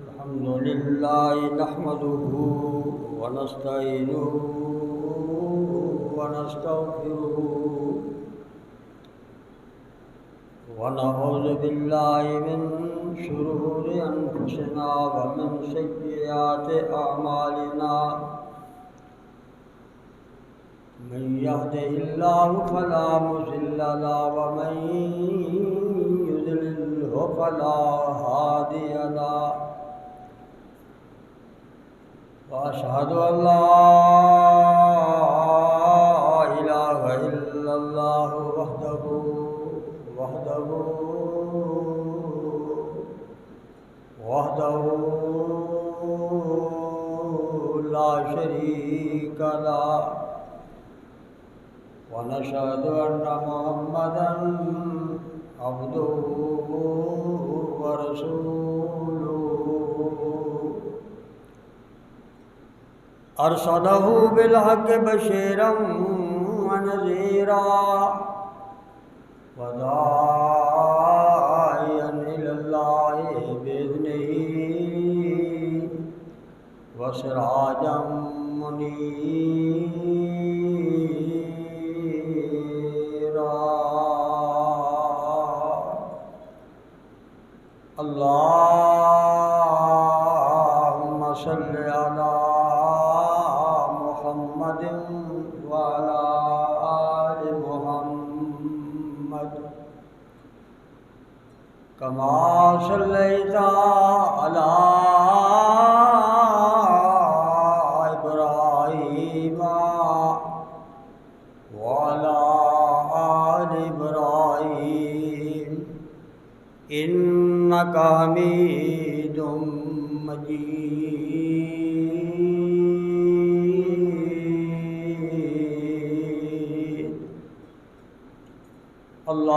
الحمد لله نحمده ونستعينه ونستغفره ونعوذ بالله من شرور أنفسنا ومن سيئات أعمالنا من يهده الله فلا مضل له ومن يضلل فلا هادي له وأشهد أن لا إله إلا الله وحده لا شريك له ونشهد أن محمدًا عبده ورسوله أرسله بالحق بشيرًا ونذيرًا وداعيًا إلى الله بإذنه وسراجًا منيرًا اللهم صل على محمد وعلى آل محمد كما صليت على إبراهيم وعلى آل إبراهيم إنك حميد مجيد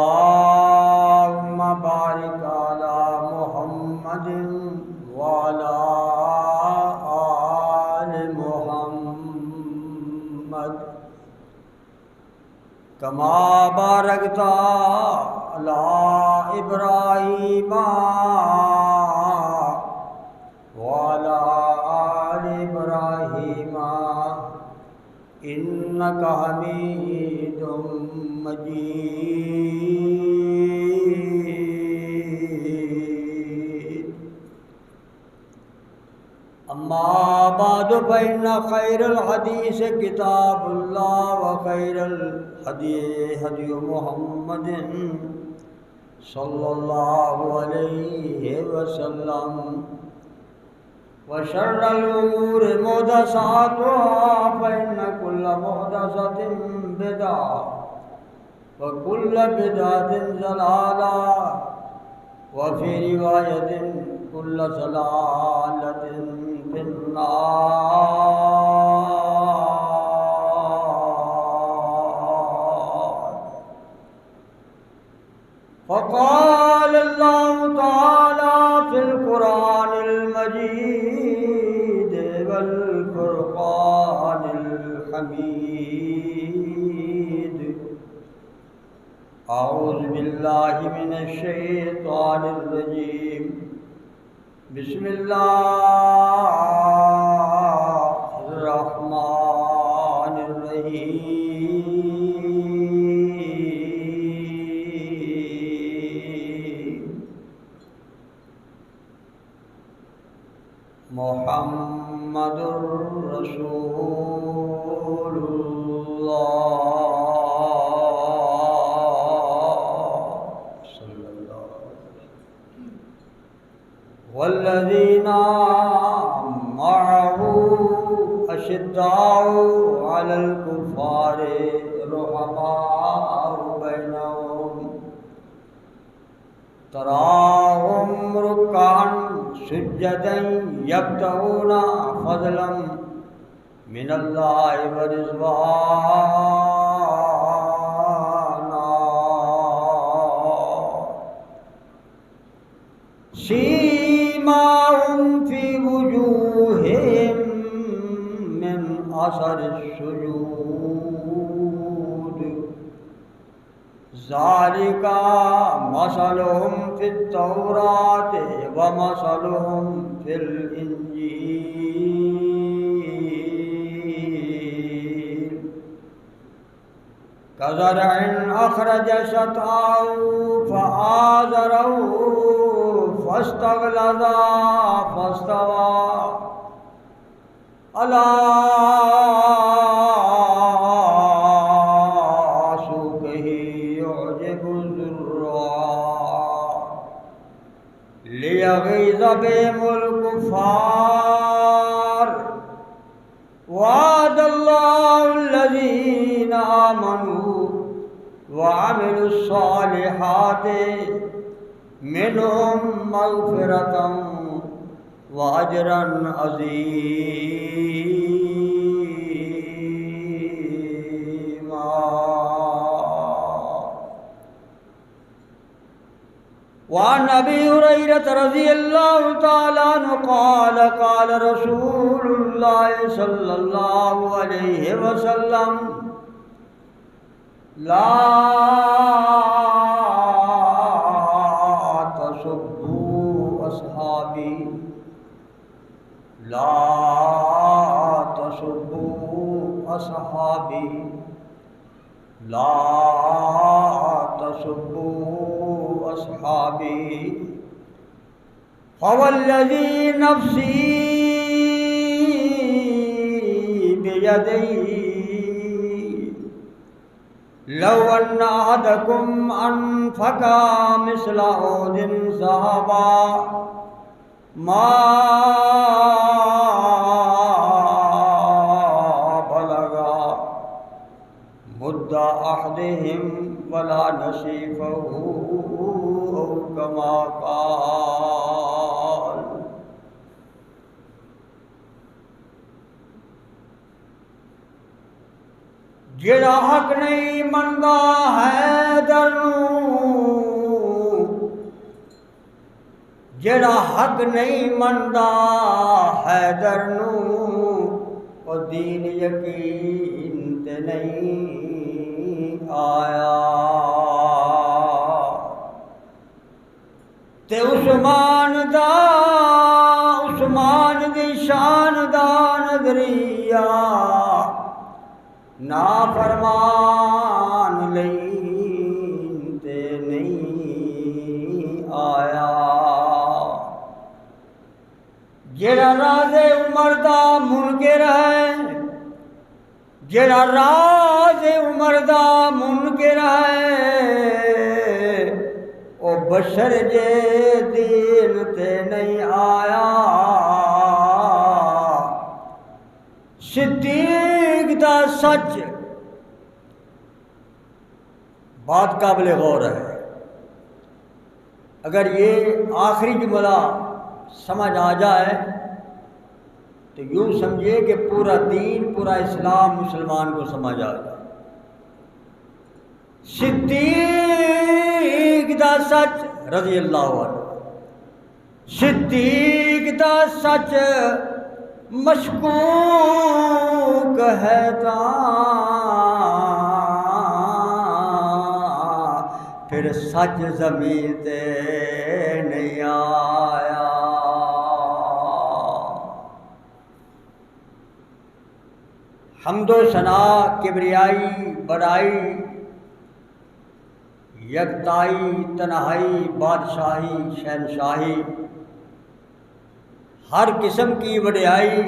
اللهم بارك على محمد وعلى آل محمد كما باركت على إبراهيم وعلى آل إبراهيم إنك حميد مجيد أما بعد فإن خير الحديث كتاب الله وخير الهدي هدي محمد صلى الله عليه وسلم وشر الأمور محدثاتها فإن كل محدثة بدعة وكل بدعة ضلالة وفي رواية كل ضلالة في النار. فقال الله تعالى في القرآن المجيد والفرقان الحميد أعوذ بالله من الشيطان الرجيم بسم الله الرحمن الرحيم محمد رسول الله صلى الله عليه وسلم والذين معه أشداء على الكفار رحماء بينهم تراهم ركعا سجدا يبتغون فضلا من الله ورضوانا سيماهم في وجوههم من أثر السجود ذالک مثلہم فی التوراۃ ومثلہم فی الانجیل کزرع اخرج شطأہ فآزرہ فاستغلظ فاستوى علی سوقہ یعجب الزراع لیغیظ بہم الکفار وعد اللہ الذین آمنوا وعملوا الصالحات منهم مغفرة وأجرا عظيما وعن أبي هريرة رضي الله تعالى عنه قال قال رسول الله صلى الله عليه وسلم لا تسبوا أصحابي لا تسبوا أصحابي لا تسبوا أصحابي فوالذي نفسي بيديه لو أن أحدكم أنفق مثل أحد ذهبا ما بلغ مد أحدهم ولا نصيفه أو كما قال جڑا حق نہیں مندا حیدر نوں جڑا حق نہیں مندا حیدر نوں او دین یقین تے نہیں آیا تے عثمان دی شان دا نظریہ نافرمان لین تے نہیں آیا جڑا راز عمر دا منکر ہے جڑا راز عمر دا منکر ہے او بشر جے دین تے نہیں آیا صدیق دا سچ بات قابل غور ہے اگر یہ آخری جملہ سمجھ آ جائے تو یوں سمجھیے کہ پورا دین پورا اسلام مسلمان کو سمجھ آ جائے صدیق دا سچ رضی اللہ عنہ صدیق دا سچ مشکوک ہے پھر سچ زمین تے نہیں آیا حمد و ثنا کبریائی بڑائی یکتائی تنہائی بادشاہی شہنشاہی ہر قسم کی وڈیائی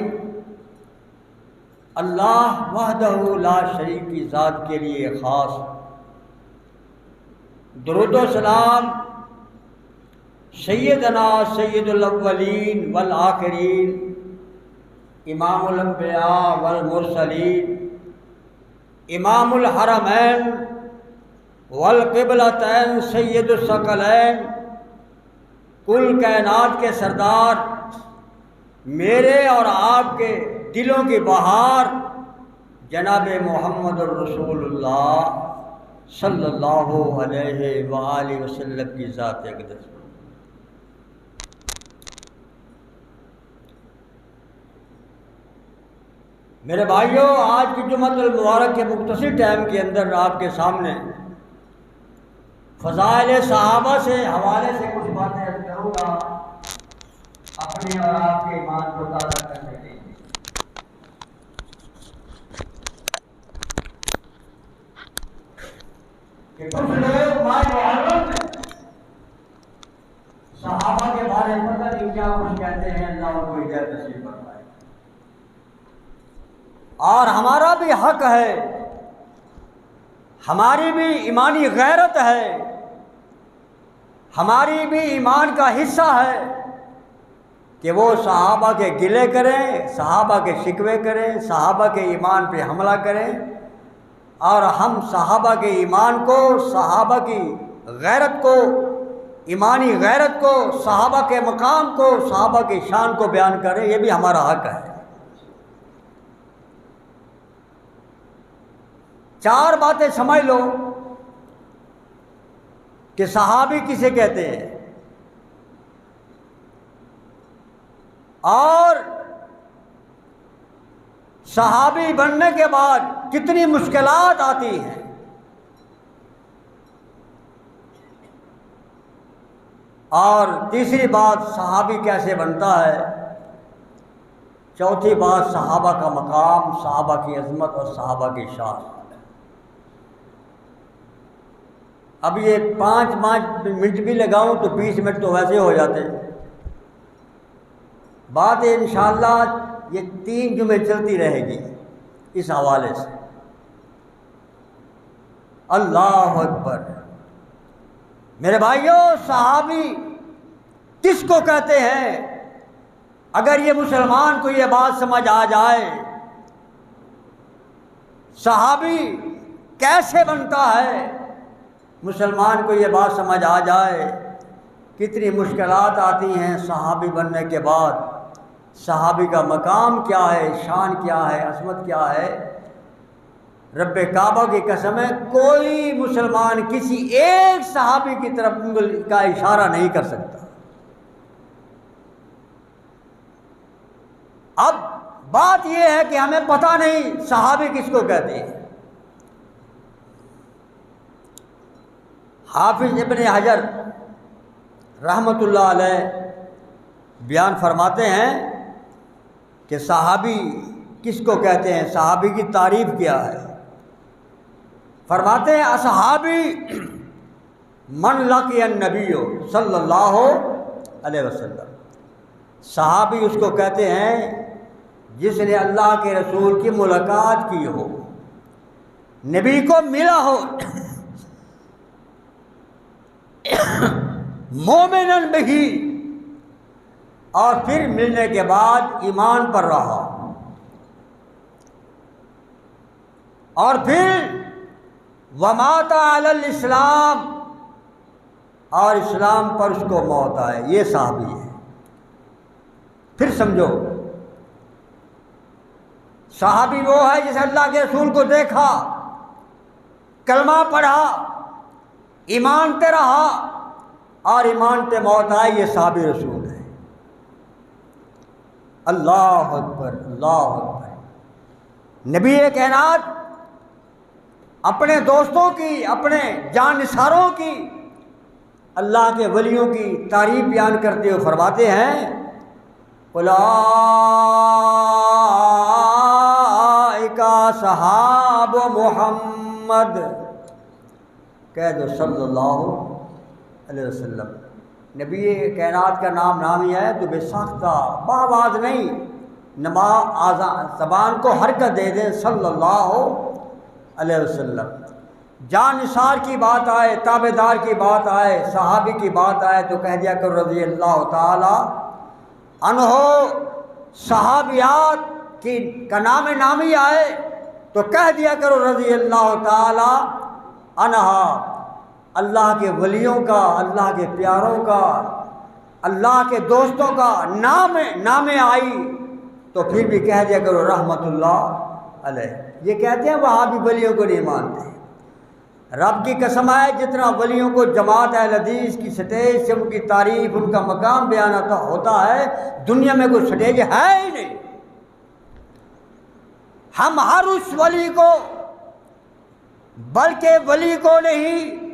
اللہ وحدہ لا شریک کی ذات کے لیے خاص درود و سلام سیدنا سید الاولین والآخرین امام الانبیاء والمرسلین امام الحرمین والقبلتین سید الثقلین کل کائنات کے سردار میرے اور آپ کے دلوں کی بہار جناب محمد الرسول اللہ صلی اللہ علیہ وآلہ وسلم کی ذات اقدس میرے بھائیوں، آج کی جمعۃ المبارک کے مختصر ٹائم کے اندر آپ کے سامنے فضائل صحابہ سے حوالے سے کچھ باتیں کروں گا اپنے اور آپ کے ایمان کو تازہ کرنے کے لیے۔ کہ کچھ لوگ ماہ محرم میں صحابہ کے بارے میں پتہ نہیں کیا کچھ کہتے ہیں، اللہ ان کو ہدایت نصیب فرمائے۔ اور ہمارا بھی حق ہے، ہماری بھی ایمانی غیرت ہے، ہماری بھی ایمان کا حصہ ہے کہ وہ صحابہ کے گلے کریں، صحابہ کے شکوے کریں، صحابہ کے ایمان پہ حملہ کریں، اور ہم صحابہ کے ایمان کو، صحابہ کی غیرت کو، ایمانی غیرت کو، صحابہ کے مقام کو، صحابہ کی شان کو بیان کریں، یہ بھی ہمارا حق ہے۔ 4 باتیں سمجھ لو کہ صحابی کسے کہتے ہیں، اور صحابی بننے کے بعد کتنی مشکلات آتی ہیں۔ اور تیسری بات صحابی کیسے بنتا ہے، چوتھی بات صحابہ کا مقام، صحابہ کی عظمت اور صحابہ کی شان۔ اب یہ 5 منٹ بھی لگاؤں تو 20 منٹ تو ویسے ہو جاتے ہیں۔ بات انشاءاللہ یہ 3 جمعے چلتی رہے گی اس حوالے سے۔ اللہ اکبر۔ میرے بھائیوں، صحابی کس کو کہتے ہیں؟ اگر یہ مسلمان کو یہ بات سمجھ آ جائے، صحابی کیسے بنتا ہے، مسلمان کو یہ بات سمجھ آ جائے، کتنی مشکلات آتی ہیں صحابی بننے کے بعد، صحابی کا مقام کیا ہے، شان کیا ہے، عظمت کیا ہے، رب کعبہ کی قسم ہے کوئی مسلمان کسی ایک صحابی کی طرف انگلی کا اشارہ نہیں کر سکتا۔ اب بات یہ ہے کہ ہمیں پتہ نہیں صحابی کس کو کہتے ہیں۔ حافظ ابن حجر رحمۃ اللہ علیہ بیان فرماتے ہیں کہ صحابی کس کو کہتے ہیں، صحابی کی تعریف کیا ہے۔ فرماتے ہیں اصحابی من لقی النبی صلی اللہ علیہ وسلم، صحابی اس کو کہتے ہیں جس نے اللہ کے رسول کی ملاقات کی ہو، نبی کو ملا ہو، مومنن بہی، اور پھر ملنے کے بعد ایمان پر رہا، اور پھر ومات علی الاسلام، اور اسلام پر اس کو موت آئے، یہ صحابی ہے۔ پھر سمجھو، صحابی وہ ہے جس اللہ کے رسول کو دیکھا، کلمہ پڑھا، ایمان پہ رہا، اور ایمان پہ موت آئی، یہ صحابی رسول ہے۔ اللہ اکبر، اللہ اکبر۔ نبی کائنات اپنے دوستوں کی، اپنے جان نثاروں کی، اللہ کے ولیوں کی تعریف بیان کرتے ہوئے فرماتے ہیں اولئک صحاب محمد، کہہ دو صلی اللہ علیہ وسلم۔ نبی کائنات کا نام نامی ہے تو بے ساختہ بآواز نہیں، زبان کو حرکت دے دیں صلی اللہ علیہ وسلم۔ جان نثار کی بات آئے، تابع دار کی بات آئے، صحابی کی بات آئے تو کہہ دیا کرو رضی اللہ تعالی عنہ۔ صحابیات کی کا نام نامی آئے تو کہہ دیا کرو رضی اللہ تعالی عنہا۔ اللہ کے ولیوں کا، اللہ کے پیاروں کا، اللہ کے دوستوں کا نام آئی تو پھر بھی کہہ دیا کرو رحمت اللہ علیہ۔ یہ کہتے ہیں وہابی ولیوں کو نہیں مانتے۔ رب کی قسم ہے جتنا ولیوں کو جماعت اہل حدیث کی سٹیج سے ان کی تعریف، ان کا مقام بیان ہوتا ہے، دنیا میں کوئی سٹیج ہے ہی نہیں۔ ہم ہر اس ولی کو، بلکہ ولی کو نہیں،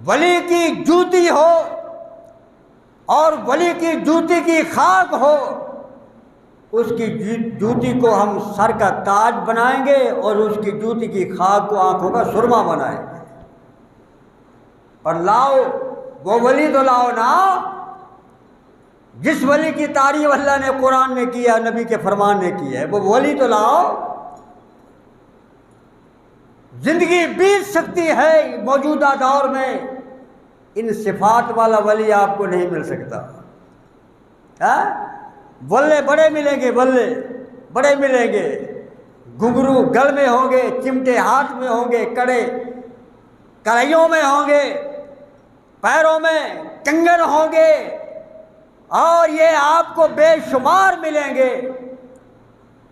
ولی کی جوتی ہو اور ولی کی جوتی کی خاک ہو، اس کی جوتی کو ہم سر کا تاج بنائیں گے اور اس کی جوتی کی خاک کو آنکھوں کا سرما بنائیں گے۔ اور لاؤ وہ ولی تو لاؤ نا جس ولی کی تعریف اللہ نے قرآن میں کی ہے، نبی کے فرمان نے کی ہے، وہ ولی تو لاؤ۔ زندگی بیت سکتی ہے موجودہ دور میں، ان صفات والا ولی آپ کو نہیں مل سکتا۔ بلے بڑے ملیں گے، بلے بڑے ملیں گے، گھنگرو گل میں ہوں گے، چمٹے ہاتھ میں ہوں گے، کڑے کڑھائیوں میں ہوں گے، پیروں میں کنگن ہوں گے، اور یہ آپ کو بے شمار ملیں گے۔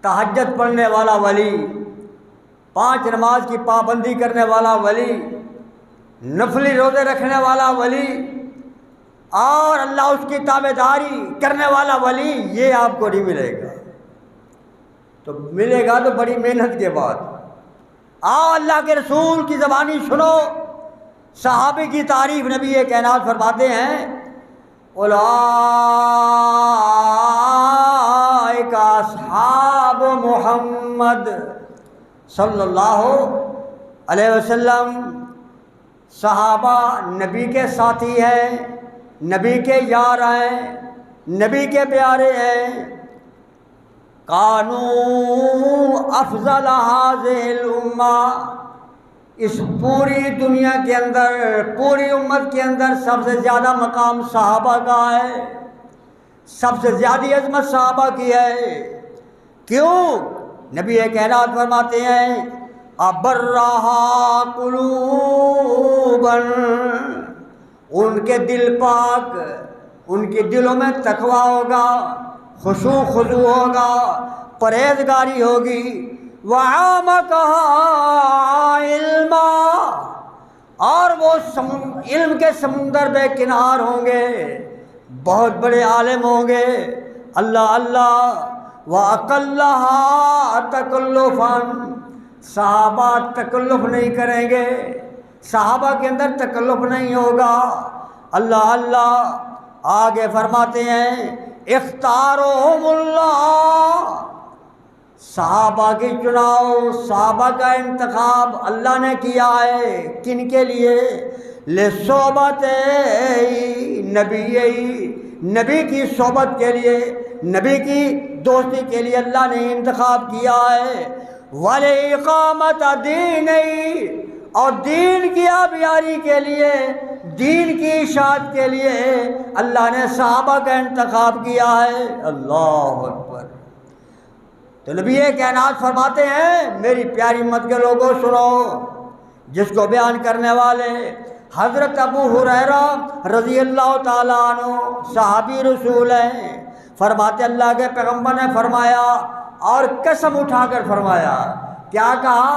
تہجد پڑھنے والا ولی، 5 نماز کی پابندی کرنے والا ولی، نفلی روزے رکھنے والا ولی، اور اللہ اس کی تابعداری کرنے والا ولی، یہ آپ کو نہیں ملے گا۔ تو ملے گا تو بڑی محنت کے بعد۔ آؤ اللہ کے رسول کی زبانی سنو، صحابہ کی تعریف نبی کائنات فرماتے ہیں، اولئک اصحاب محمد صلی اللہ علیہ وسلم۔ صحابہ نبی کے ساتھی ہیں، نبی کے یار ہیں، نبی کے پیارے ہیں۔ کانوا افضل هذه الامہ، اس پوری دنیا کے اندر، پوری امت کے اندر سب سے زیادہ مقام صحابہ کا ہے، سب سے زیادہ عظمت صحابہ کی ہے۔ کیوں؟ نبی کائنات فرماتے ہیں، ابرہا قلوبا، ان کے دل پاک، ان کے دلوں میں تقوی ہوگا، خشوع خضوع ہوگا، پرہیزگاری ہوگی، وَعَامَقَهَا عِلْمًا، اور وہ علم کے سمندر بے کنار ہوں گے، بہت بڑے عالم ہوں گے۔ اللہ اللہ، وَأَقَلَّهَا تَكَلُّفًا، صحابہ تکلف نہیں کریں گے، صحابہ کے اندر تکلف نہیں ہوگا۔ اللہ اللہ، آگے فرماتے ہیں، اختارهم اللہ، صحابہ کی چناؤ، صحابہ کا انتخاب اللہ نے کیا ہے، کن کے لیے؟ لصحبت نبی، نبی کی صحبت کے لیے، نبی کی دوستی کے لیے اللہ نے انتخاب کیا ہے۔ وَلِإِقَامَةِ دِینِهِ، اور دین کی آبیاری کے لیے، دین کی اشاعت کے لیے اللہ نے صحابہ کا انتخاب کیا ہے۔ اللہ اکبر۔ تو نبی کائنات فرماتے ہیں، میری پیاری امت کے لوگوں سنو، جس کو بیان کرنے والے حضرت ابو ہریرہ رضی اللہ تعالیٰ عنہ صحابی رسول ہیں۔ فرماتے اللہ کے پیغمبر نے فرمایا، اور قسم اٹھا کر فرمایا، کیا کہا؟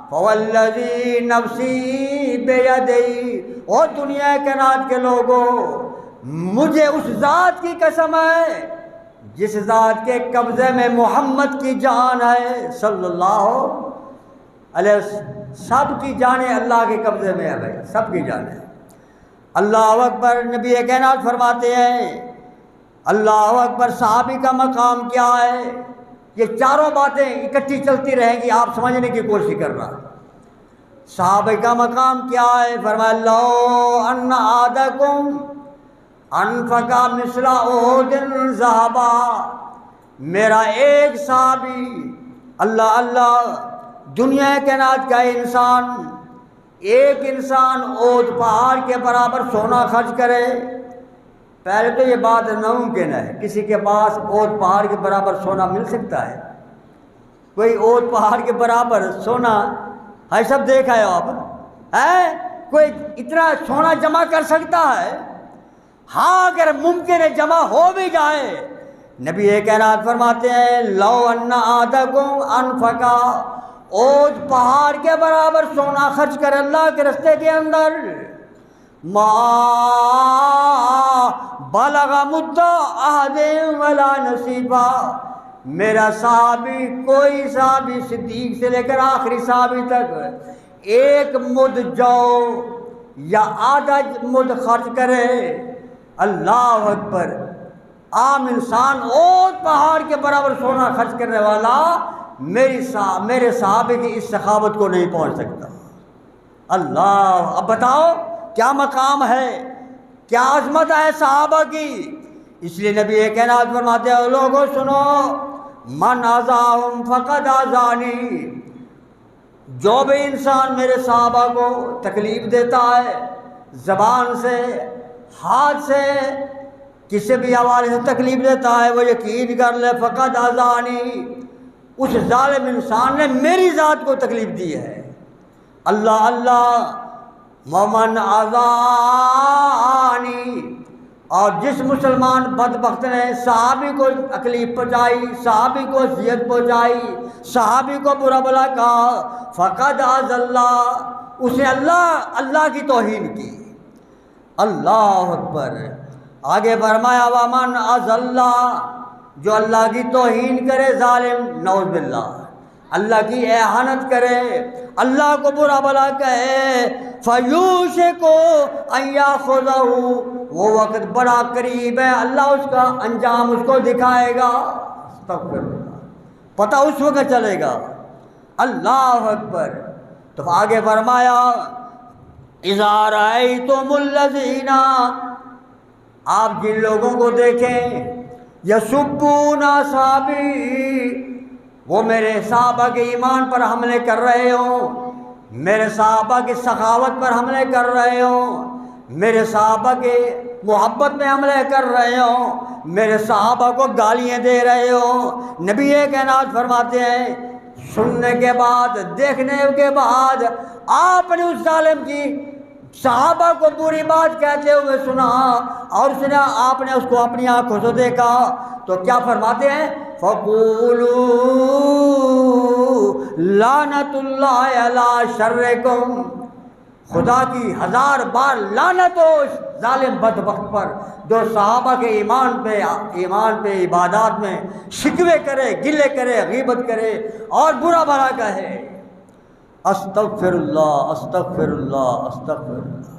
فوالذی نفسی بیدی، اور دنیا کائنات کے لوگوں، مجھے اس ذات کی قسم ہے جس ذات کے قبضے میں محمد کی جان ہے صلی اللہ علیہ وسلم۔ سب کی جانیں اللہ کے قبضے میں ہے بھائی، سب کی جانیں۔ اللہ اکبر۔ نبی کائنات فرماتے ہیں، اللہ اکبر، صحابی کا مقام کیا ہے؟ یہ چاروں باتیں اکٹھی چلتی رہیں گی، آپ سمجھنے کی کوشش کرنا۔ صحابہ کا مقام کیا ہے؟ فرمایا، لو ان احدکم انفق مثل احد ذہبا، میرا ایک صحابی، اللہ اللہ، دنیا کائنات کا انسان، ایک انسان احد پہاڑ کے برابر سونا خرچ کرے۔ پہلے تو یہ بات ناممکن ہے، کسی کے پاس احد پہاڑ کے برابر سونا مل سکتا ہے؟ کوئی احد پہاڑ کے برابر سونا ہے؟ سب دیکھا ہے آپ ہے؟ کوئی اتنا سونا جمع کر سکتا ہے؟ ہاں، اگر ممکن ہے جمع ہو بھی جائے، نبی کائنات فرماتے ہیں، لو ان احدکم انفق احد پہاڑ کے برابر سونا خرچ کر اللہ کے رستے کے اندر، ما بلغ مد احد ولا نصیبا، میرا صحابی، کوئی صحابی صدیق سے لے کر آخری صحابی تک، ایک مد جو، یا آدھا مد خرچ کرے، اللہ اکبر، عام انسان اور پہاڑ کے برابر سونا خرچ کرنے والا میرے صحابے کی اس سخاوت کو نہیں پہنچ سکتا۔ اللہ، اب بتاؤ کیا مقام ہے، کیا عظمت ہے صحابہ کی۔ اس لیے نبی کائنات فرماتے ہیں لوگوں سنو، من آذاہم فقد آذانی، جو بھی انسان میرے صحابہ کو تکلیف دیتا ہے، زبان سے، ہاتھ سے، کسی بھی حوالے سے تکلیف دیتا ہے، وہ یقین کر لے فقد آذانی، اس ظالم انسان نے میری ذات کو تکلیف دی ہے۔ اللہ اللہ، ومن آذانی، اور جس مسلمان بدبخت نے صحابی کو تکلیف پہنچائی، صحابی کو اذیت پہنچائی، صحابی کو برا بھلا کہا، فقد آذ اللہ، اس نے اللہ کی توہین کی۔ اللہ اکبر۔ آگے فرمایا ومن آذ اللہ، جو اللہ کی توہین کرے، ظالم، نعوذ باللہ، اللہ کی اہانت کرے، اللہ کو برا بھلا کہے، فَيُوشِكُ أَن يَأْخُذَهُ، وہ وقت بڑا قریب ہے، اللہ اس کا انجام اس کو دکھائے گا۔ استغفر اللہ، پتہ اس وقت چلے گا۔ اللہ اکبر۔ تو آگے فرمایا اِذَا رَأَيْتُمُ الَّذِينَ، آپ جن لوگوں کو دیکھیں، یسبون اصحابی، وہ میرے صحابہ کے ایمان پر حملے کر رہے ہوں، میرے صحابہ کی سخاوت پر حملے کر رہے ہوں، میرے صحابہ کے محبت میں حملے کر رہے ہوں، میرے صحابہ کو گالیاں دے رہے ہوں، نبی کائنات فرماتے ہیں سننے کے بعد، دیکھنے کے بعد، آپ نے اس ظالم کی صحابہ کو بری بات کہتے ہوئے سنا، اور آپ نے اس کو اپنی آنکھوں سے دیکھا، تو کیا فرماتے ہیں؟ فَقُولُوا لَعْنَةُ اللَّهِ عَلَىٰ شَرِّكُمْ، خدا کی 1000 بار لعنت ہو اس ظالم بدبخت پر جو صحابہ کے ایمان پہ عبادات میں شکوے کرے، گلے کرے، غیبت کرے اور برا بھلا کہے۔ استغفر اللہ، استغفر اللہ، استغفر اللہ۔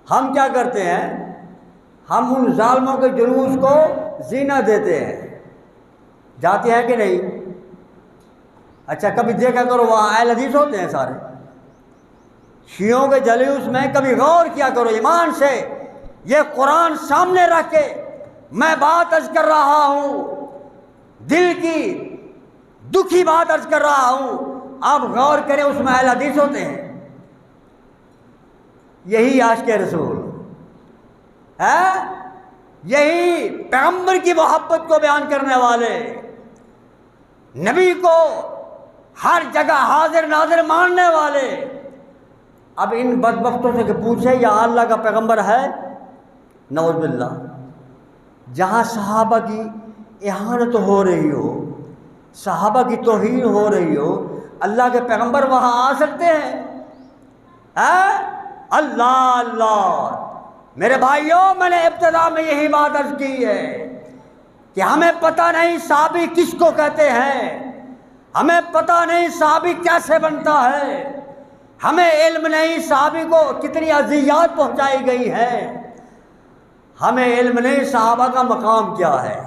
ہم کیا کرتے ہیں؟ ہم ان ظالموں کے جلوس کو زینت دیتے ہیں، جاتے ہیں کہ نہیں؟ اچھا کبھی دیکھا کرو وہاں اہل حدیث ہوتے ہیں سارے، شیعوں کے جلوس میں کبھی غور کیا کرو ایمان سے، یہ قرآن سامنے رکھ کے میں بات عرض کر رہا ہوں، دل کی دکھی بات عرض کر رہا ہوں، آپ غور کریں اس میں اہل حدیث ہوتے ہیں، یہی عاشق رسول ہے، یہی پیغمبر کی محبت کو بیان کرنے والے، نبی کو ہر جگہ حاضر ناظر ماننے والے۔ اب ان بدبختوں سے کہ پوچھے یا اللہ کا پیغمبر ہے؟ نعوذ باللہ۔ جہاں صحابہ کی اہانت ہو رہی ہو، صحابہ کی توہین ہو رہی ہو، اللہ کے پیغمبر وہاں آ سکتے ہیں؟ اللہ اللہ۔ میرے بھائیوں، میں نے ابتدا میں یہی بات عرض کی ہے کہ ہمیں پتہ نہیں صحابی کس کو کہتے ہیں، ہمیں پتہ نہیں صحابی کیسے بنتا ہے، ہمیں علم نہیں صحابی کو کتنی اذیات پہنچائی گئی ہیں، ہمیں علم نہیں صحابہ کا مقام کیا ہے۔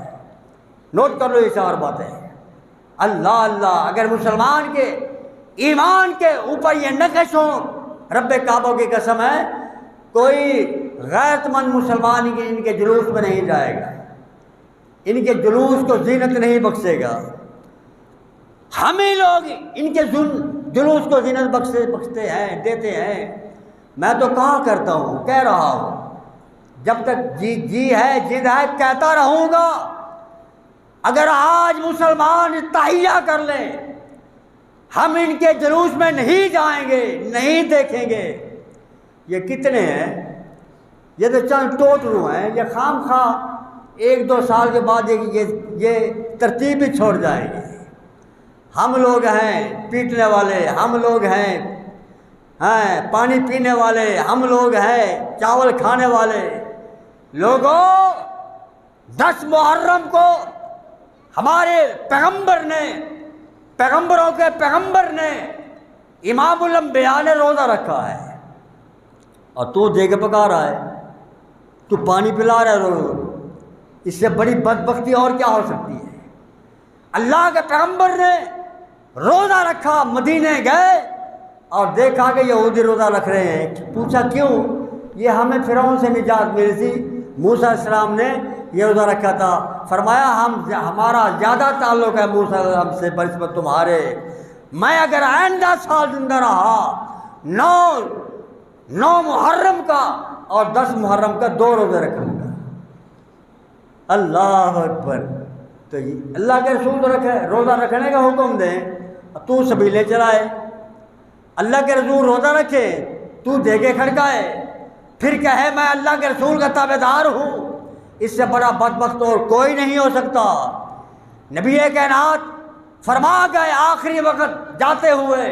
نوٹ کر لو یہ 4 باتیں۔ اللہ اللہ، اگر مسلمان کے ایمان کے اوپر یہ نقش ہو، رب کعبہ کی قسم ہے کوئی غیرت مند مسلمان ان کے جلوس میں نہیں جائے گا، ان کے جلوس کو زینت نہیں بخشے گا۔ ہمیں لوگ ان کے جلوس کو زینت بخشتے ہیں، دیتے ہیں۔ میں تو کہاں کرتا ہوں، کہہ رہا ہوں، جب تک جی ہے جد ہے کہتا رہوں گا۔ اگر آج مسلمان تحیہ کر لیں، ہم ان کے جلوس میں نہیں جائیں گے، نہیں دیکھیں گے۔ یہ کتنے ہیں؟ یہ تو چند ٹوٹرو ہیں، یہ خام خواہ 1-2 سال کے بعد یہ ترتیب ہی چھوڑ جائیں گے۔ ہم لوگ ہیں پیٹنے والے، ہم لوگ ہیں پانی پینے والے، ہم لوگ ہیں چاول کھانے والے۔ لوگوں، 10 محرم کو ہمارے پیغمبر نے، پیغمبروں کے پیغمبر نے، امام الانبیاء نے روزہ رکھا ہے۔ اور تو دیگ پکا رہا ہے، تو پانی پلا رہا ہے رو، اس سے بڑی بدبختی اور کیا ہو سکتی ہے؟ اللہ کے پیغمبر نے روزہ رکھا، مدینے گئے اور دیکھا کہ یہودی روزہ رکھ رہے ہیں، پوچھا کیوں؟ یہ ہمیں فرعون سے نجات ملی تھی، موسیٰ علیہ السلام نے یہ روزہ رکھا تھا، فرمایا ہمارا زیادہ تعلق ہے موسیٰ علیہ السلام سے بنسبت تمہارے، میں اگر آئندہ سال زندہ رہا 9 محرم کا اور 10 محرم کا 2 روزے رکھوں گا۔ اللہ اکبر! تو اللہ کے رسول تو رکھے روزہ رکھنے کا حکم دیں، تو سبیلے چلائے۔ اللہ کے رسول روزہ رکھے، تو دیگے کھڑکائے، پھر کہے میں اللہ کے رسول کا تابع دار ہوں۔ اس سے بڑا بدبخت اور کوئی نہیں ہو سکتا۔ نبی کائنات فرما گئے آخری وقت جاتے ہوئے،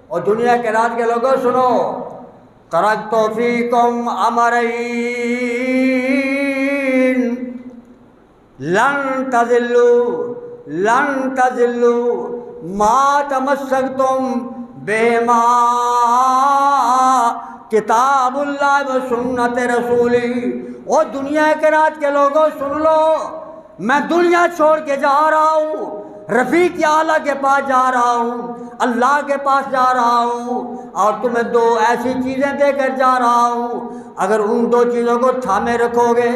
اور دنیا کے رات کے لوگوں سنو، ترکت فیکم امرین لن تضلوا ما تمسکتم بہما کتاب اللہ و سنت رسولی۔ اور دنیا کے رات کے لوگوں سن لو، میں دنیا چھوڑ کے جا رہا ہوں، رفیق اعلیٰ کے پاس جا رہا ہوں، اللہ کے پاس جا رہا ہوں، اور تمہیں 2 ایسی چیزیں دے کر جا رہا ہوں، اگر ان 2 چیزوں کو تھامے رکھو گے۔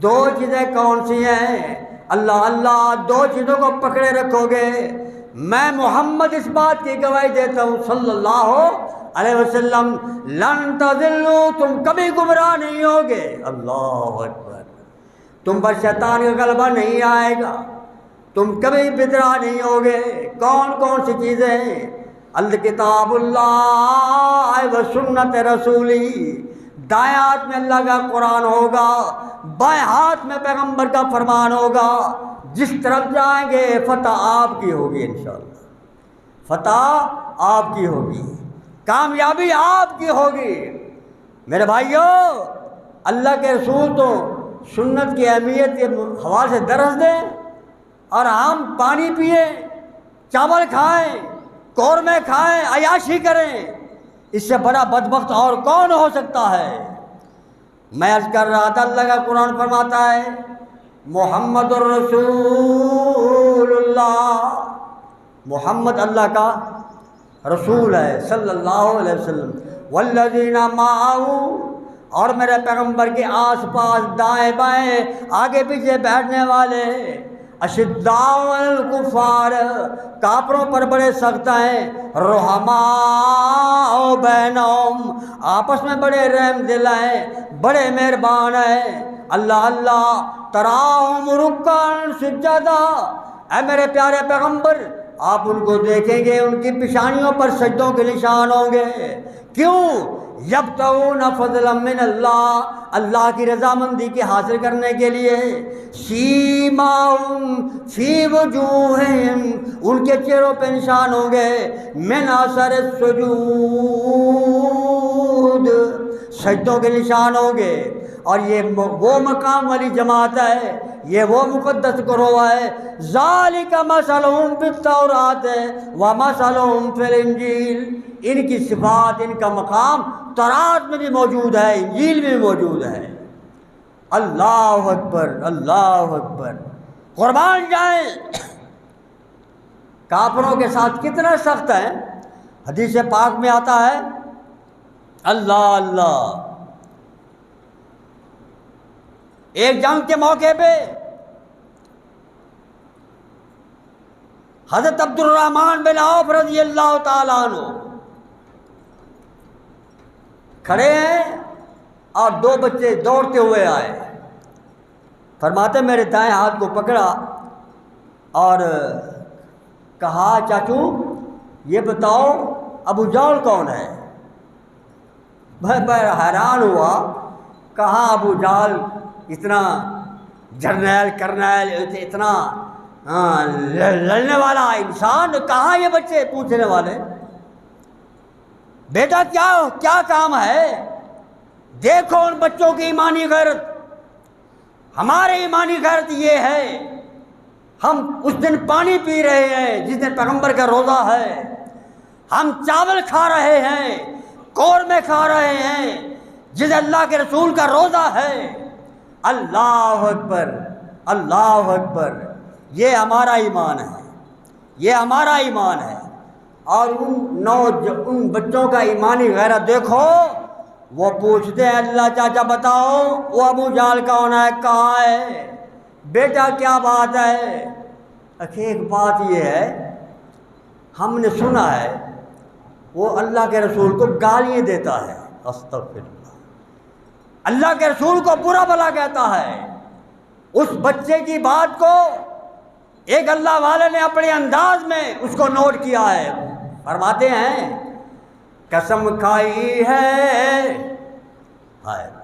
2 چیزیں کون سی ہیں؟ اللہ 2 چیزوں کو پکڑے رکھو گے، میں محمد اس بات کی گواہی دیتا ہوں صلی اللہ علیہ وسلم، لن تضلوا، تم کبھی گمراہ نہیں ہوگے۔ اللہ اکبر! تم پر شیطان کا غلبہ نہیں آئے گا، تم کبھی بدرا نہیں ہوگے۔ کون سی چیزیں؟ الکتاب اللہ و سنت رسولی، دائیں ہاتھ میں اللہ کا قرآن ہوگا، بائیں ہاتھ میں پیغمبر کا فرمان ہوگا، جس طرف جائیں گے فتح آپ کی ہوگی، انشاءاللہ فتح آپ کی ہوگی، کامیابی آپ کی ہوگی۔ میرے بھائیوں، اللہ کے رسول تو سنت کی اہمیت کے حوالے سے درس دیں، اور ہم پانی پئیں، چاول کھائیں، قورمے کھائیں، عیاشی کریں، اس سے بڑا بدبخت اور کون ہو سکتا ہے؟ میں عرض کر رہا تھا، اللہ کا قرآن فرماتا ہے محمد الرسول اللہ، محمد اللہ کا رسول ہے صلی اللہ علیہ وسلم، والذین معہ، اور میرے پیغمبر کے آس پاس دائیں بائیں آگے پیچھے بیٹھنے والے، اشداء علی الکفار، کافروں پر بڑے سخت ہیں، رحماء بینہم، آپس میں بڑے رحم دل ہیں، بڑے مہربان ہیں۔ اللہ تراہم رکعا سجدا، اے میرے پیارے پیغمبر آپ ان کو دیکھیں گے، ان کی پیشانیوں پر سجدوں کے نشان ہوں گے۔ کیوں؟ یبتغون فضلا من اللہ، اللہ کی رضامندی کی حاصل کرنے کے لیے۔ سیماہم فی وجوہہم، ان کے چہروں پہ نشان ہوں گے، من اثر السجود، سجدوں کے نشان ہوں گے۔ اور یہ وہ مقام والی جماعت ہے، یہ وہ مقدس گروہ ہے، ذالک مثلہم فی التوراۃ ومثلہم فی الانجیل، ان کی صفات، ان کا مقام تورات میں بھی موجود ہے، انجیل میں بھی موجود ہے۔ اللہ اکبر! اللہ اکبر! قربان جائیں، کافروں کے ساتھ کتنا سخت ہے۔ حدیث پاک میں آتا ہے، اللہ ایک جنگ کے موقع پہ حضرت عبد الرحمن بن عوف رضی اللہ تعالیٰ عنہ کھڑے ہیں، اور 2 بچے دوڑتے ہوئے آئے، فرماتے میرے دائیں ہاتھ کو پکڑا اور کہا چاچو یہ بتاؤ ابو جہل کون ہے؟ میں حیران ہوا، کہاں ابو جہل اتنا جرنیل کرنیل، اتنا لڑنے والا انسان، کہاں یہ بچے پوچھنے والے؟ بیٹا کیا کام ہے؟ دیکھو ان بچوں کی ایمانی غیرت، ہمارے ایمانی غیرت یہ ہے، ہم اس دن پانی پی رہے ہیں جس دن پیغمبر کا روزہ ہے، ہم چاول کھا رہے ہیں، قورمے کھا رہے ہیں، جس اللہ کے رسول کا روزہ ہے۔ اللہ اکبر، اللہ اکبر، یہ ہمارا ایمان ہے، یہ ہمارا ایمان ہے۔ اور ان بچوں کا ایمانی غیرت دیکھو، وہ پوچھتے ہیں اللہ چاچا بتاؤ وہ ابو جہل کون ہے، کہاں ہے، بیٹا کیا بات ہے۔ ایک بات یہ ہے، ہم نے سنا ہے وہ اللہ کے رسول کو گالیاں دیتا ہے، استغفر اللہ، اللہ کے رسول کو برا بھلا کہتا ہے۔ اس بچے کی بات کو ایک اللہ والے نے اپنے انداز میں اس کو نوٹ کیا ہے، فرماتے ہیں قسم کھائی ہے،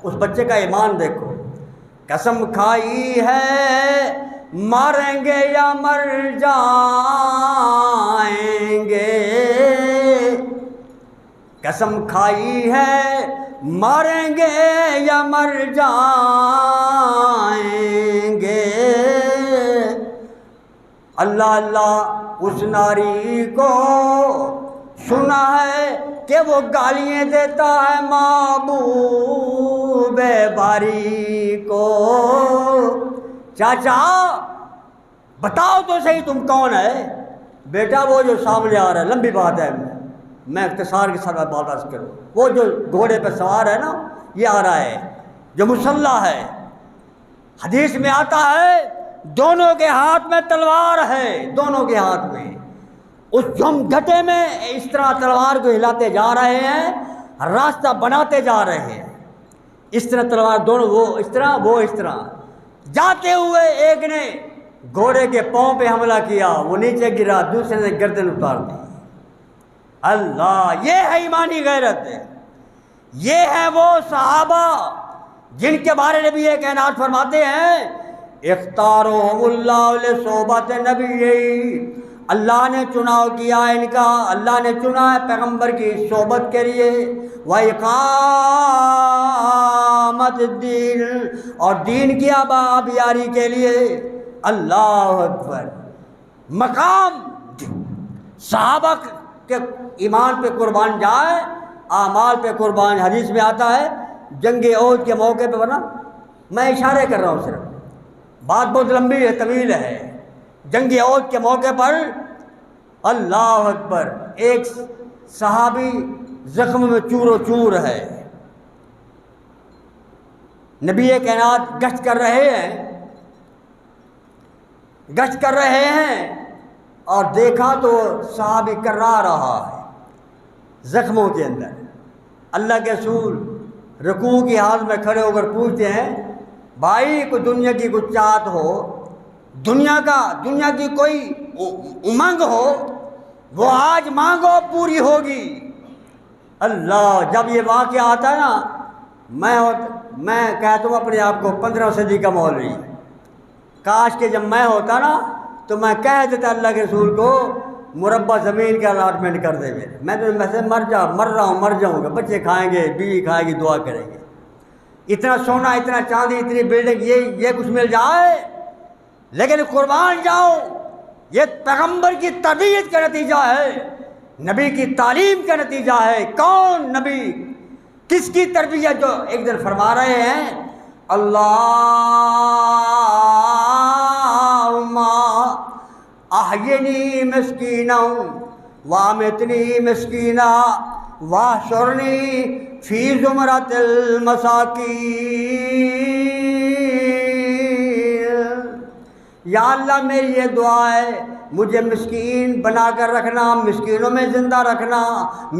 اس بچے کا ایمان دیکھو، قسم کھائی ہے ماریں گے یا مر جائیں گے، قسم کھائی ہے ماریں گے یا مر جائیں گے۔ اللہ اللہ اس ناری کو سنا ہے کہ وہ گالیاں دیتا ہے محبوب باری کو۔ چاچا بتاؤ تو صحیح تم کون ہے؟ بیٹا وہ جو سامنے آ رہا ہے، لمبی بات ہے، میں اختصار کے ساتھ بات عرض کروں، وہ جو گھوڑے پہ سوار ہے نا، یہ آ رہا ہے جو مسلح ہے۔ حدیث میں آتا ہے دونوں کے ہاتھ میں تلوار ہے، دونوں کے ہاتھ میں، اس جم گھٹے میں اس طرح تلوار کو ہلاتے جا رہے ہیں، راستہ بناتے جا رہے ہیں، اس طرح تلوار دونوں، وہ اس طرح وہ اس طرح جاتے ہوئے ایک نے گھوڑے کے پاؤں پہ حملہ کیا، وہ نیچے گرا، دوسرے نے گردن اتار دی۔ اللہ، یہ ہے ایمانی غیرت، یہ ہے وہ صحابہ جن کے بارے میں بھی یہ کائنات فرماتے ہیں اختارهم اللہ لصحبت نبی، اللہ نے چناؤ کیا ان کا، اللہ نے چنا ہے پیغمبر کی صحبت کے لیے، وَإِقَامَةِ الدِّينِ، اور دین کی آبیاری کے لیے۔ اللہ اکبر، مقام صحابہ کے ایمان پہ قربان جائے، اعمال پہ قربان۔ حدیث میں آتا ہے جنگ احد کے موقع پہ بنا، میں اشارے کر رہا ہوں، صرف بات بہت لمبی ہے، طویل ہے۔ جنگ احد کے موقع پر اللہ اکبر ایک صحابی زخم میں چور و چور ہے، نبی کائنات گشت کر رہے ہیں اور دیکھا تو صحابی کرا رہا ہے زخموں کے اندر۔ اللہ کے رسول رکوع کی حالت میں کھڑے ہو کر پوچھتے ہیں بھائی کوئی دنیا کی کچھ چاہت ہو، دنیا کی کوئی امنگ ہو، وہ آج مانگو پوری ہوگی۔ اللہ، جب یہ واقعہ آتا ہے نا، میں کہتا ہوں اپنے آپ کو 15 صدی کا مولوی، کاش کہ جب میں ہوتا نا تو میں کہہ دیتا اللہ کے رسول کو مربع زمین کا الاٹمنٹ کر دے میرے، میں تو ویسے مر جاؤں گا، بچے کھائیں گے، بیوی کھائے گی، دعا کریں گے، اتنا سونا، اتنا چاندی، اتنی بلڈنگ، یہ کچھ مل جائے، لیکن قربان جاؤ، یہ پیغمبر کی تربیت کا نتیجہ ہے، نبی کی تعلیم کا نتیجہ ہے۔ کون نبی، کس کی تربیت؟ جو ایک دن فرما رہے ہیں اللہم احینی مسکینا وامتنی مسکینا واحشرنی فی زمرۃ المساکین۔ یا اللہ میری یہ دعا ہے، مجھے مسکین بنا کر رکھنا، مسکینوں میں زندہ رکھنا،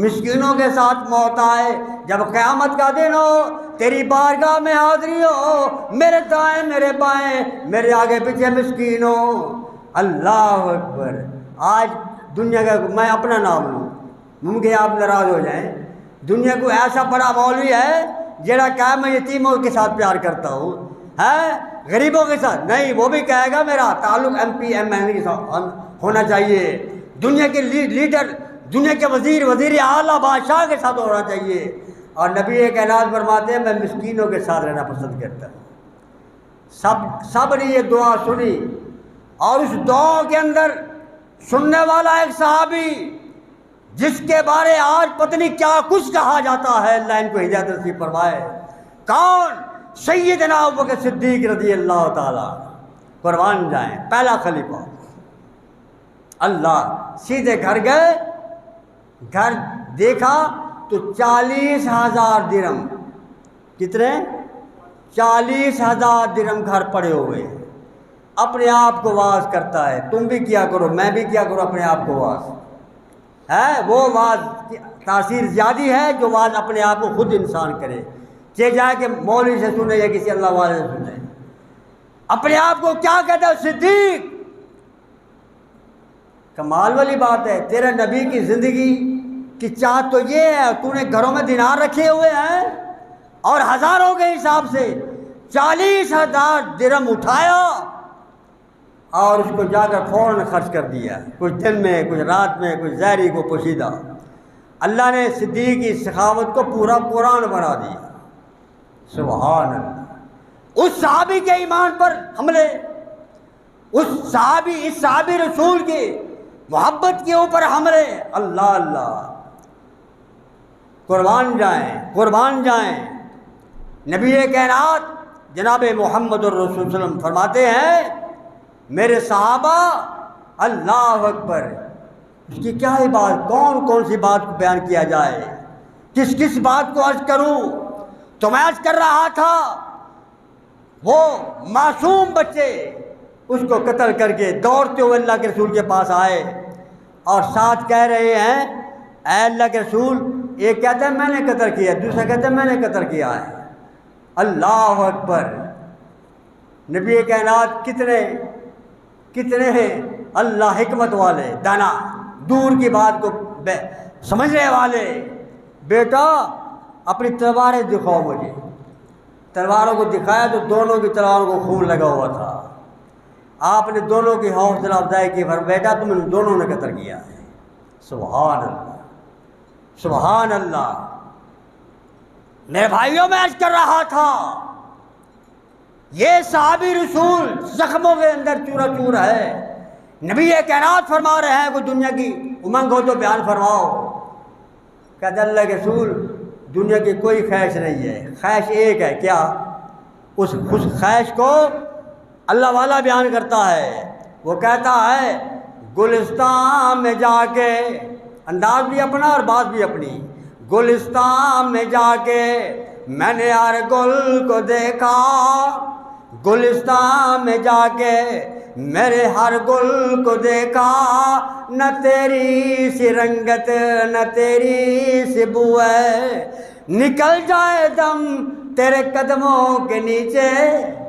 مسکینوں کے ساتھ موت آئے، جب قیامت کا دن ہو، تیری بارگاہ میں حاضری ہو، میرے دائیں میرے بائیں، میرے آگے پیچھے مسکین ہو۔ اللہ اکبر۔ آج دنیا کا، میں اپنا نام لوں، ممکن آپ ناراض ہو جائیں، دنیا کو ایسا بڑا مولوی ہے جڑا کہ میں یتیموں کے ساتھ پیار کرتا ہوں، ہے غریبوں کے ساتھ نہیں، وہ بھی کہے گا میرا تعلق M P M L A کے ساتھ ہونا چاہیے، دنیا کے لیڈر، دنیا کے وزیر اعلیٰ بادشاہ کے ساتھ ہونا چاہیے، اور نبی کائنات فرماتے ہیں میں مسکینوں کے ساتھ رہنا پسند کرتا ہوں۔ سب نے یہ دعا سنی، اور اس دعا کے اندر سننے والا ایک صحابی جس کے بارے آج پتہ نہیں کیا کچھ کہا جاتا ہے، اللہ ان کو ہدایت نصیب فرمائے۔ کون؟ سیدنا ابوبکر صدیق رضی اللہ تعالیٰ، قربان جائیں، پہلا خلیفہ۔ اللہ سیدھے گھر گئے، گھر دیکھا تو 40,000 درہم، کتنے؟ 40,000 درہم گھر پڑے ہوئے۔ اپنے آپ کو واز کرتا ہے، تم بھی کیا کرو، میں بھی کیا کرو اپنے آپ کو واز ہے۔ وہ واز کی تاثیر زیادہ ہے جو واز اپنے آپ کو خود انسان کرے، چاہے جائے کہ مولوی سے سنے یا کسی اللہ والے سے سنے۔ اپنے آپ کو کیا کہتا ہے؟ صدیق۔ کمال والی بات ہے، تیرے نبی کی زندگی کی چاہت تو یہ ہے، تو نے گھروں میں دینار رکھے ہوئے ہیں اور ہزاروں کے حساب سے 40,000 درہم اٹھایا اور اس کو جا کر فوراً خرچ کر دیا، کچھ دن میں، کچھ رات میں، کچھ ظاہری کو پوشیدہ۔ اللہ نے صدیق کی سخاوت کو پورا قرآن بنا دیا۔ سبحان اللہ۔ اس صحابی کے ایمان پر حملے، اس صحابی رسول کی محبت کے اوپر حملے، اللہ اللہ، قربان جائیں، قربان جائیں۔ نبی کائنات جناب محمد الرسول صلی اللہ علیہ وسلم فرماتے ہیں، میرے صحابہ، اللہ اکبر، اس کی کیا ہی بات، کون کون سی بات کو بیان کیا جائے، کس کس بات کو عرض کروں۔ تو میں عرض کر رہا تھا، وہ معصوم بچے اس کو قتل کر کے دوڑتے ہوئے اللہ کے رسول کے پاس آئے اور ساتھ کہہ رہے ہیں، اے اللہ کے رسول، ایک کہتا ہے میں نے قتل کیا، دوسرا کہتا ہے میں نے قتل کیا ہے۔ اللہ اکبر۔ نبی کائنات کتنے ہیں اللہ حکمت والے، دانا، دور کی بات کو سمجھنے والے۔ بیٹا اپنی تلواریں دکھاؤ مجھے۔ تلواروں کو دکھایا تو دونوں کی تلواروں کو خون لگا ہوا تھا۔ آپ نے دونوں کی حوصلہ افزائی کی، بیٹا تم نے دونوں نے قتل کیا ہے۔ سبحان اللہ، سبحان اللہ۔ میرے بھائیوں، میں عرض کر رہا تھا، یہ صحابی رسول زخموں کے اندر چورا چور ہے۔ نبی کائنات فرما رہے ہیں، کوئی دنیا کی امنگ ہو تو بیان فرماؤ۔ کہتے اللہ کے رسول، دنیا کی کوئی خواہش نہیں ہے، خواہش ایک ہے۔ کیا؟ اس خواہش کو اللہ والا بیان کرتا ہے۔ وہ کہتا ہے، گلستان میں جا کے، انداز بھی اپنا اور بات بھی اپنی، گلستان میں جا کے میں نے ہر گل کو دیکھا، گلستان میں جا کے میرے ہر گل کو دیکھا، نہ تیری سی رنگت نہ تیری سی بو ہے، نکل جائے دم تیرے قدموں کے نیچے۔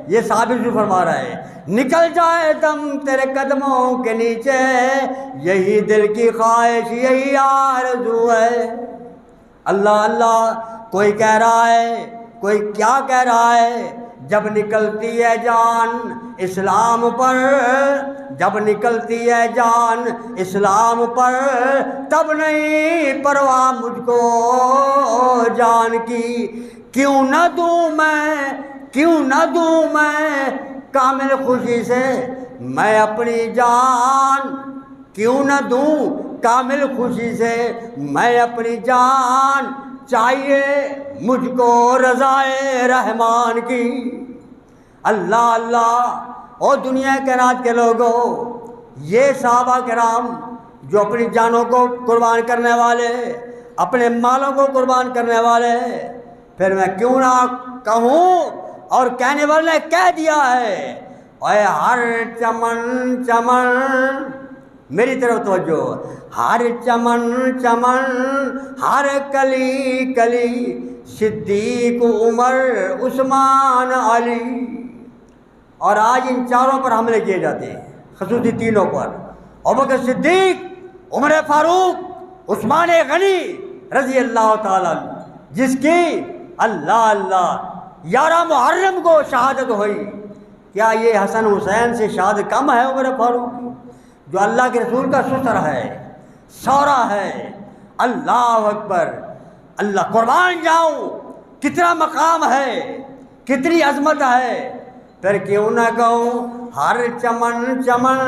یہ صحابی جو فرما رہا ہے، نکل جائے دم تیرے قدموں کے نیچے، یہی دل کی خواہش یہی آرزو ہے۔ اللہ اللہ، کوئی کہہ رہا ہے، کوئی کیا کہہ رہا ہے، جب نکلتی ہے جان اسلام پر، جب نکلتی ہے جان اسلام پر، تب نہیں پرواہ مجھ کو جان کی، کیوں نہ دوں میں کامل خوشی سے میں اپنی جان، کیوں نہ دوں کامل خوشی سے میں اپنی جان، چاہیے مجھ کو رضائے رحمان کی۔ اللہ اللہ۔ اور دنیا کائنات کے لوگوں، یہ صحابہ کرام جو اپنی جانوں کو قربان کرنے والے، اپنے مالوں کو قربان کرنے والے، پھر میں کیوں نہ کہوں، اور کہنے والے نے کہہ دیا ہے، اے ہر چمن چمن، میری طرف توجہ، ہر چمن چمن، ہر کلی کلی، صدیق عمر عثمان علی۔ اور آج ان چاروں پر حملے کیے جاتے ہیں، خصوصی تینوں پر، ابوبکر صدیق، عمر فاروق، عثمان غنی رضی اللہ تعالیٰ، جس کی اللہ اللہ 11 محرم کو شہادت ہوئی۔ کیا یہ حسن حسین سے شہادت کم ہے عمر فاروق کی، جو اللہ کے رسول کا سسر ہے، سورا ہے؟ اللہ اکبر، اللہ، قربان جاؤں، کتنا مقام ہے، کتنی عظمت ہے۔ پھر کیوں نہ کہوں، ہر چمن چمن،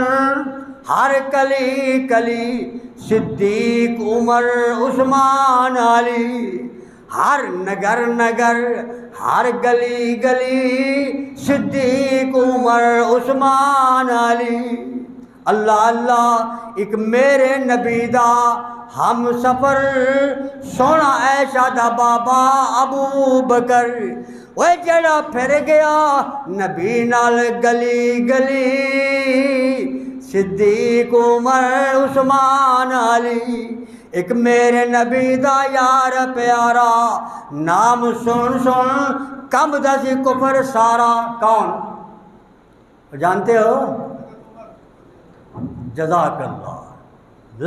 ہر کلی کلی صدیق عمر عثمان علی، ہر نگر نگر ہر گلی گلی صدیق عمر عثمان علی۔ اللہ اللہ ایک میرے نبی دا ہم سفر سونا عائشہ دا بابا ابو بکر، وہ جڑا پھر گیا نبی نال گلی گلی صدیق عمر عثمان علی۔ ایک میرے نبی دا یار پیارا نام سن سن کم دا سی کفر سارا۔ کون جانتے ہو؟ جزاک اللہ۔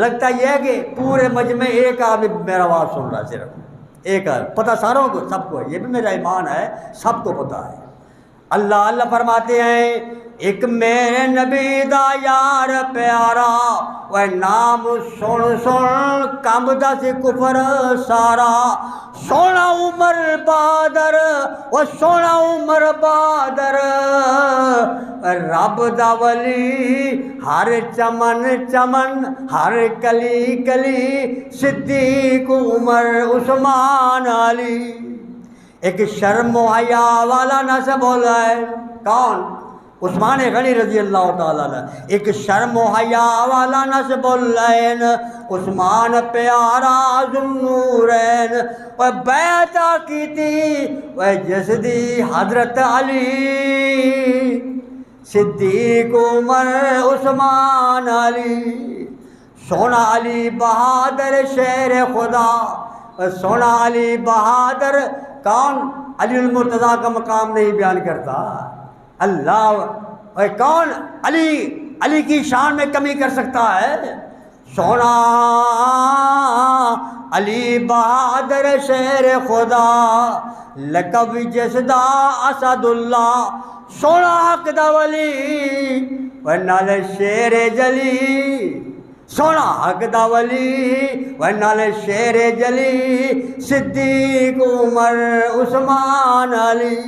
لگتا یہ ہے کہ پورے مجمع ایک آدمی میرا آواز سن رہا ہے، صرف ایک پتہ ساروں کو، سب کو، یہ بھی میرا ایمان ہے، سب کو پتہ ہے۔ اللہ اللہ فرماتے ہیں ایک میرے نبی دا یار پیارا، وہ نام سن سن کم دا سی کفر سارا۔ سونا عمر بہادر، وہ سونا عمر بہادر، رب دا ولی ہر چمن چمن ہر کلی کلی صدیق عمر عثمان علی۔ ایک شرم و حیا والا نسب ہوتا ہے، کون؟ عثمان غنی رضی اللہ تعالیٰ عنہ۔ ایک شرم و حیا والا نسب العین عثمان پیارا ذوالنورین، وہ بیعت کی تھی وہ جس دی حضرت علی صدیق عمر عثمان علی۔ سونا علی بہادر شیر خدا، سونا علی بہادر کون؟ علی المرتضیٰ کا مقام نہیں بیان کرتا اللہ۔ کون علی کی شان میں کمی کر سکتا ہے؟ سونا علی بہادر شیر خدا، لقب جسدا اسد اللہ، سونا حق دا ولی ورنال شیر جلی، سونا حق دا ولی ورنال شیر جلی صدیق عمر عثمان علی۔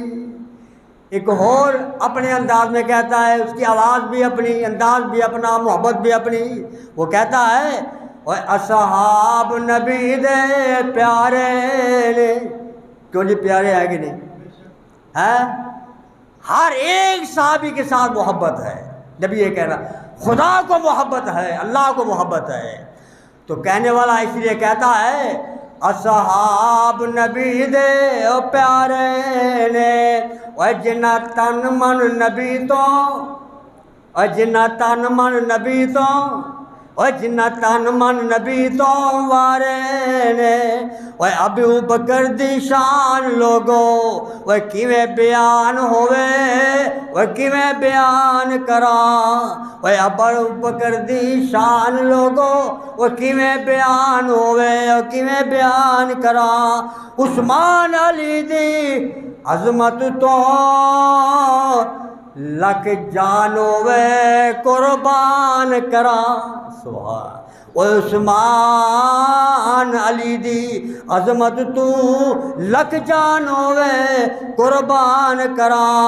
ایک اور اپنے انداز میں کہتا ہے، اس کی آواز بھی اپنی، انداز بھی اپنا، محبت بھی اپنی۔ وہ کہتا ہے وہ اصحاب نبی دے پیارے نے، کیوں جی پیارے ہے کہ نہیں ہے؟ ہر ایک صحابی کے ساتھ محبت ہے۔ نبی یہ کہنا خدا کو محبت ہے، اللہ کو محبت ہے، تو کہنے والا اس لیے کہتا ہے اصحاب نبی دے پیارے نے، اور جنہ تن من نبی تو، اور جنہ تن من نبی تو، اور جنہ تن من نبی تو وارے نے، وہ ابو بکر دی شان لوگو وہ کیویں بیان ہوئے، وہ کیویں بیان کراں، وہ ابو بکر دی شان لوگو وہ کیویں بیان ہوئے، وہ کیویں بیان کراں۔ عثمان علی دی عظمت تو لک جانو وے قربان کراں، سبحان۔ عثمان علی دی عظمت تو لک جانو وے قربان کراں،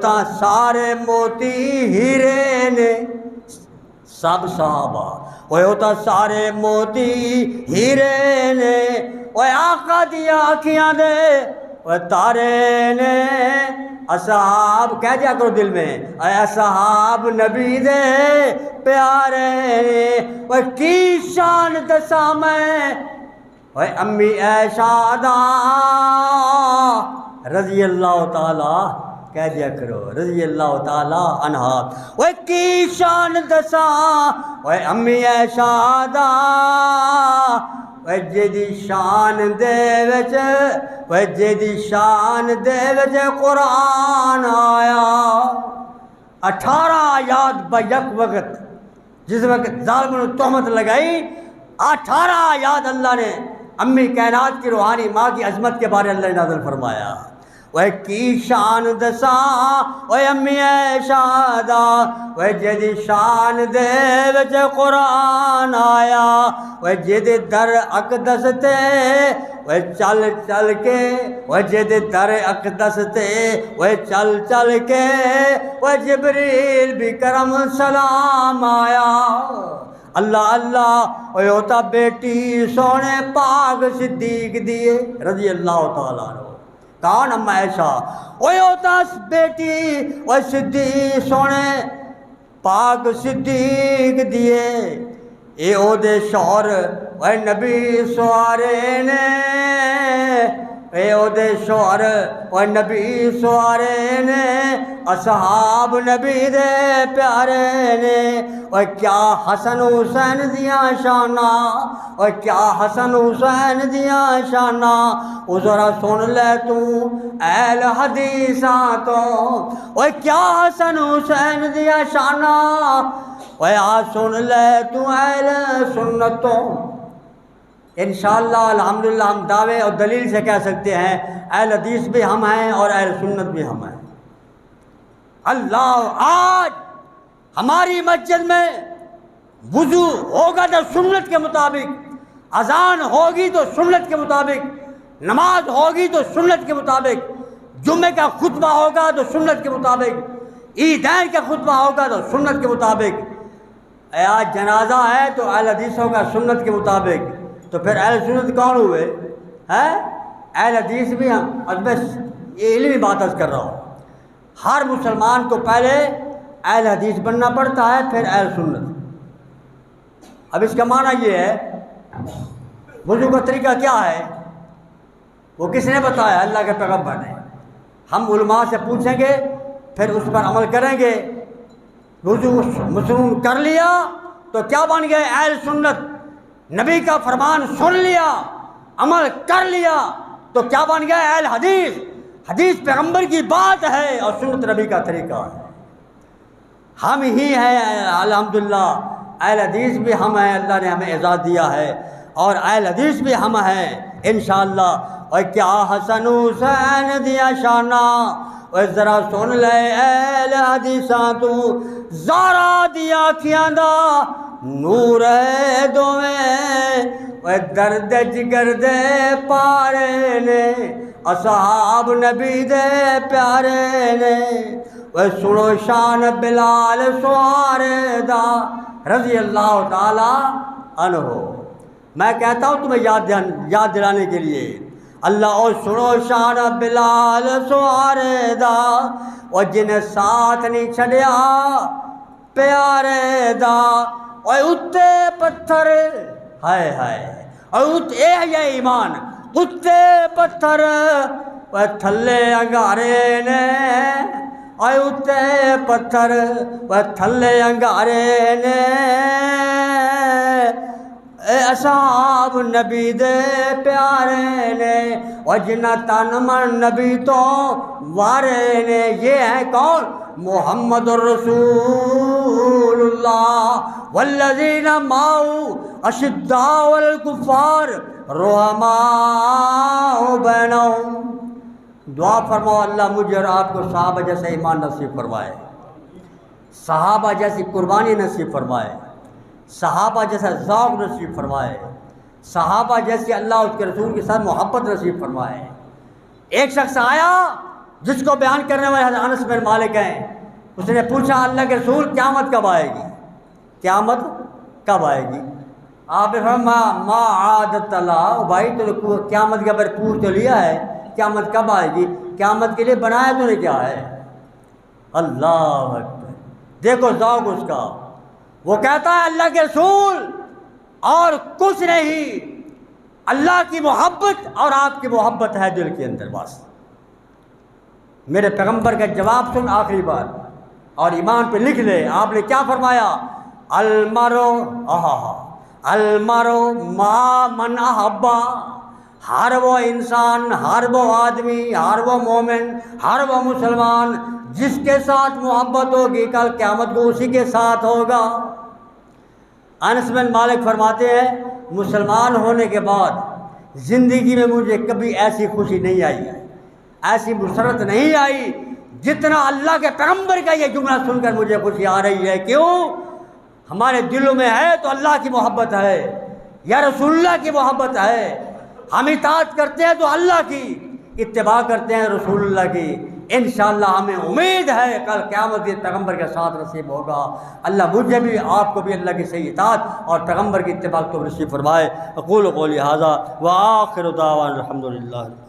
تا سارے موتی ہیرے نے سب صحابہ، وہ تا سارے موتی ہیرے نے، وہ آقا دیا آنکھیاں دے وہ تارے نے، اصحاب کہہ دیا کرو دل میں، اے اصحاب نبی دے پیارے نے، وہ کی شان دساں میں، وہ امی عائشہ دا رضی اللہ تعالی، کہہ دیا کرو رضی اللہ تعالی عنہا، وہ کی شان دساں، وہ امی عائشہ دا، وہ جیدی شان دے وچ، وہ جیدی شان دے وچ قرآن آیا۔ 18 آیات بیک وقت، جس وقت ظالموں نے تہمت لگائی، 18 آیات اللہ نے امی کائنات کی روحانی ماں کی عظمت کے بارے اللہ نے نازل فرمایا۔ وہ کی شان دساں وہ امی شادا وہ جد شان دے وچ قرآن آیا وہ جد در اقدس تے وہ چل چل کے وہ جد در اقدس تے وہ چل چل کے وہ جبریل بھی کرم سلام آیا اللہ اللہ وہ ہوتا بیٹی سونے پاک صدیق دیے رضی اللہ تعالیٰ عنہ کون اما عائشہ وہ ہوتا بیٹی وہ صدیق سونے پاک صدیق دیے اے او دے شوہر وہ نبی سوارے نے اے او دے شوہر وہ نبی سوارے نے اصحاب نبی دے پیارے نے وہ کیا حسن حسین دیاں شانہ وہ کیا حسن حسین دیاں شانہ او ذرا سن لے تو اہل حدیثاں تو وہ کیا حسن حسین دیاں شانہ وہ آ سن لے تو اہل سنتوں انشاءاللہ الحمدللہ ہم دعوے اور دلیل سے کہہ سکتے ہیں اہل حدیث بھی ہم ہیں اور اہل سنت بھی ہم ہیں اللہ آج ہماری مسجد میں وضو ہوگا تو سنت کے مطابق اذان ہوگی تو سنت کے مطابق نماز ہوگی تو سنت کے مطابق جمعے کا خطبہ ہوگا تو سنت کے مطابق عیدین کا خطبہ ہوگا تو سنت کے مطابق آج جنازہ ہے تو اہل حدیث ہوگا سنت کے مطابق تو پھر اہل سنت کون ہوئے ہیں اہل حدیث بھی ہم اب میں یہ علمی بات کر رہا ہوں ہر مسلمان کو پہلے اہل حدیث بننا پڑتا ہے پھر اہل سنت اب اس کا معنی یہ ہے وضو کا طریقہ کیا ہے وہ کس نے بتایا اللہ کے پیغمبر نے ہم علماء سے پوچھیں گے پھر اس پر عمل کریں گے وضو مسنون کر لیا تو کیا بن گئے اہل سنت نبی کا فرمان سن لیا عمل کر لیا تو کیا بن گیا اہل حدیث حدیث پیغمبر کی بات ہے اور سنت نبی کا طریقہ ہے ہم ہی ہیں الحمدللہ اہل حدیث بھی ہم ہیں اللہ نے ہمیں اعزاز دیا ہے اور اہل حدیث بھی ہم ہیں انشاءاللہ اور کیا حسن حسین دیا شانہ اور ذرا سن لے اہل حدیثاں تو زارا دیا کھیاں دا نور ہے دویں وہ درد جگر دے پارے نے اصحاب نبی دے پیارے نے وہ سنو شان بلال سوارے دا رضی اللہ تعالی عنہ میں کہتا ہوں تمہیں یاد دلانے کے لیے اللہ اور سنو شان بلال سوارے دا اور جن ساتھ نہیں چھڑیا پیارے دا اور اتے پتھر ہائے ہائے اور اے ہے ایمان اتے پتھر وہ تھلے انگارے نے اور اتے پتھر وہ تھلے انگارے نے اے اصحاب نبی دے پیارے نے اور جنہ تن من نبی تو وارے نے یہ ہے کون محمد الرسول اللہ والذین معه اشداء الکفار رحماء بینہم دعا فرماؤ اللہ مجھے اور آپ کو صحابہ جیسا ایمان نصیب فرمائے صحابہ جیسی قربانی نصیب فرمائے صحابہ جیسا ذوق نصیب فرمائے صحابہ جیسی اللہ اس کے رسول کے ساتھ محبت نصیب فرمائے ایک شخص آیا جس کو بیان کرنے والے حضرت انس بن مالک ہیں اس نے پوچھا اللہ کے رسول قیامت کب آئے گی قیامت کب آئے گی آپ نے فرمایا ما عادت اللہ بھائی تو قیامت کا بھرپور تو لیا ہے قیامت کب آئے گی قیامت کے لیے بنایا تو نے کیا ہے اللہ اکبر دیکھو ذوق اس کا وہ کہتا ہے اللہ کے رسول اور کچھ نہیں اللہ کی محبت اور آپ کی محبت ہے دل کے اندر بس میرے پیغمبر کا جواب سن آخری بار اور ایمان پہ لکھ لے آپ نے کیا فرمایا المرو المرو ما من احبا ہر وہ انسان ہر وہ آدمی ہر وہ مومن ہر وہ مسلمان جس کے ساتھ محبت ہوگی کل قیامت کو اسی کے ساتھ ہوگا انس بن مالک فرماتے ہیں مسلمان ہونے کے بعد زندگی میں مجھے کبھی ایسی خوشی نہیں آئی ہے ایسی مسرت نہیں آئی جتنا اللہ کے پیغمبر کا یہ جملہ سن کر مجھے خوشی آ رہی ہے۔ کیوں؟ ہمارے دلوں میں ہے تو اللہ کی محبت ہے، یا رسول اللہ کی محبت ہے، ہم اطاعت کرتے ہیں تو اللہ کی، اتباع کرتے ہیں رسول اللہ کی۔ انشاءاللہ ہمیں امید ہے کل قیامت کے پیغمبر کے ساتھ نصیب ہوگا۔ اللہ مجھے بھی آپ کو بھی اللہ کی صحیح اطاعت اور پیغمبر کی اتباع کو نصیب فرمائے۔ اقول قولی ھذا وآخر دعوانا الحمدللہ۔